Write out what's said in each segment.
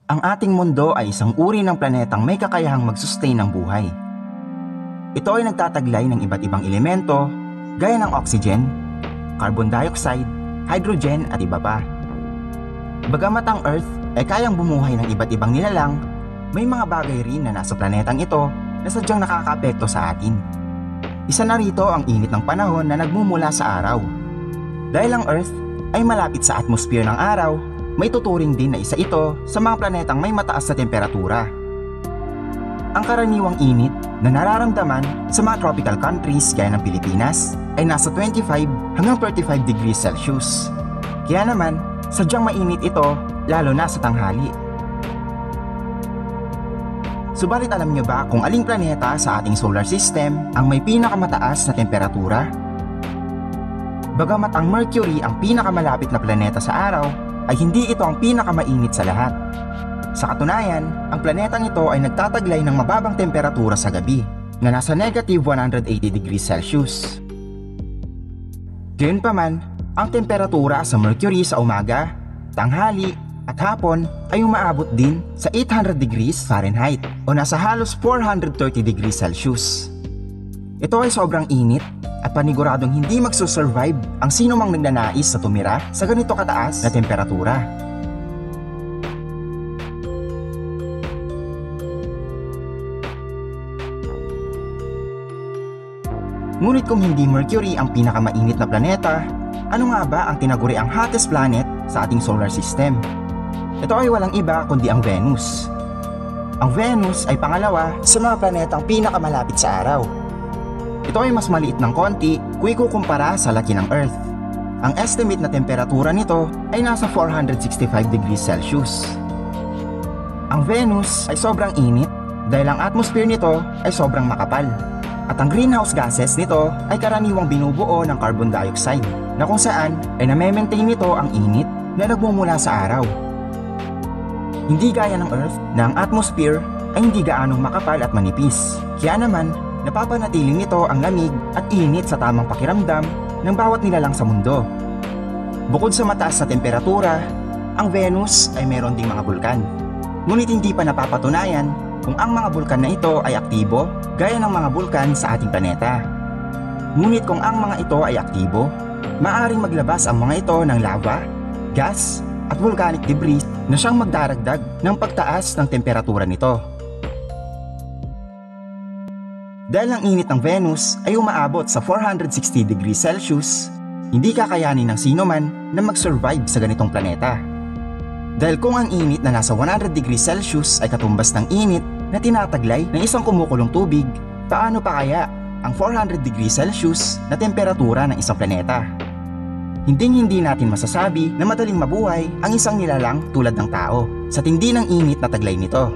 Ang ating mundo ay isang uri ng planetang may kakayahang mag-sustain ng buhay. Ito ay nagtataglay ng iba't ibang elemento gaya ng oxygen, carbon dioxide, hydrogen at iba pa. Bagamat ang Earth ay kayang bumuhay ng iba't ibang nilalang, may mga bagay rin na nasa planetang ito na sadyang nakakaapekto sa atin. Isa na rito ang init ng panahon na nagmumula sa araw. Dahil ang Earth ay malapit sa atmosphere ng araw, may tuturing din na isa ito sa mga planetang may mataas na temperatura. Ang karaniwang init na nararamdaman sa mga tropical countries gaya ng Pilipinas ay nasa 25 hanggang 35 degrees Celsius. Kaya naman, sadyang mainit ito lalo na sa tanghali. Subalit alam niyo ba kung aling planeta sa ating solar system ang may pinakamataas na temperatura? Bagamat ang Mercury ang pinakamalapit na planeta sa araw, ay hindi ito ang pinakamainit sa lahat. Sa katunayan, ang planetang ito ay nagtataglay ng mababang temperatura sa gabi, na nasa negative 180 degrees Celsius. Gayunpaman, ang temperatura sa Mercury sa umaga, tanghali, at hapon ay umaabot din sa 800 degrees Fahrenheit o nasa halos 430 degrees Celsius. Ito ay sobrang init at paniguradong hindi magsusurvive ang sino mang nagnanais na tumira sa ganito kataas na temperatura. Ngunit kung hindi Mercury ang pinakamainit na planeta, ano nga ba ang tinaguri ang hottest planet sa ating solar system? Ito ay walang iba kundi ang Venus. Ang Venus ay pangalawa sa mga planetang pinakamalapit sa araw. Ito ay mas maliit ng konti kung ikukumpara sa laki ng Earth. Ang estimate na temperatura nito ay nasa 465 degrees Celsius. Ang Venus ay sobrang init dahil ang atmosphere nito ay sobrang makapal. At ang greenhouse gases nito ay karaniwang binubuo ng carbon dioxide na kung saan ay name-maintain nito ang init na nagmumula sa araw. Hindi gaya ng Earth na ang atmosphere ay hindi gaanong makapal at manipis. Kaya naman, napapanatiling nito ang lamig at init sa tamang pakiramdam ng bawat nilalang sa mundo. Bukod sa mataas na temperatura, ang Venus ay meron ding mga bulkan. Ngunit hindi pa napapatunayan kung ang mga bulkan na ito ay aktibo gaya ng mga bulkan sa ating planeta. Ngunit kung ang mga ito ay aktibo, maaaring maglabas ang mga ito ng lava, gas, at volcanic debris na siyang magdaragdag ng pagtaas ng temperatura nito. Dahil ang init ng Venus ay umaabot sa 460 degrees Celsius, hindi kakayanin ng sino man na mag-survive sa ganitong planeta. Dahil kung ang init na nasa 100 degrees Celsius ay katumbas ng init na tinataglay ng isang kumukulong tubig, paano pa kaya ang 400 degrees Celsius na temperatura ng isang planeta? Hindi natin masasabi na madaling mabuhay ang isang nilalang tulad ng tao sa tindi ng init na taglay nito.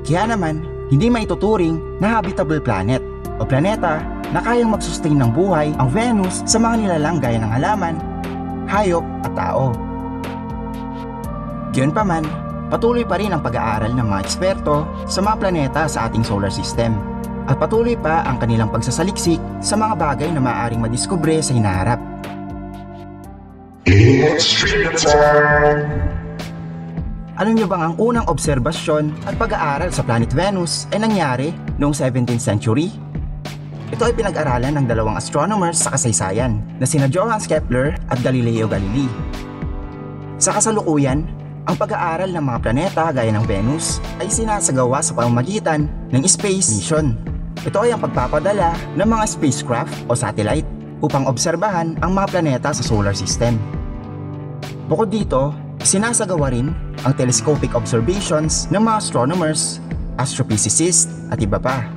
Kaya naman, hindi maituturing na habitable planet o planeta na kayang mag-sustain ng buhay ang Venus sa mga nilalang gaya ng halaman, hayop at tao. Gayunpaman, patuloy pa rin ang pag-aaral ng mga eksperto sa mga planeta sa ating solar system at patuloy pa ang kanilang pagsasaliksik sa mga bagay na maaaring madiskubre sa hinaharap. Alam niyo bang ang unang obserbasyon at pag-aaral sa planet Venus ay nangyari noong 17th century? Ito ay pinag-aralan ng dalawang astronomers sa kasaysayan na sina Johannes Kepler at Galileo Galilei. Sa kasalukuyan, ang pag-aaral ng mga planeta gaya ng Venus ay sinasagawa sa pamamagitan ng space mission. Ito ay ang pagpapadala ng mga spacecraft o satellite upang obserbahan ang mga planeta sa solar system. Bukod dito, sinasagawa rin ang telescopic observations ng mga astronomers, astrophysicists at iba pa.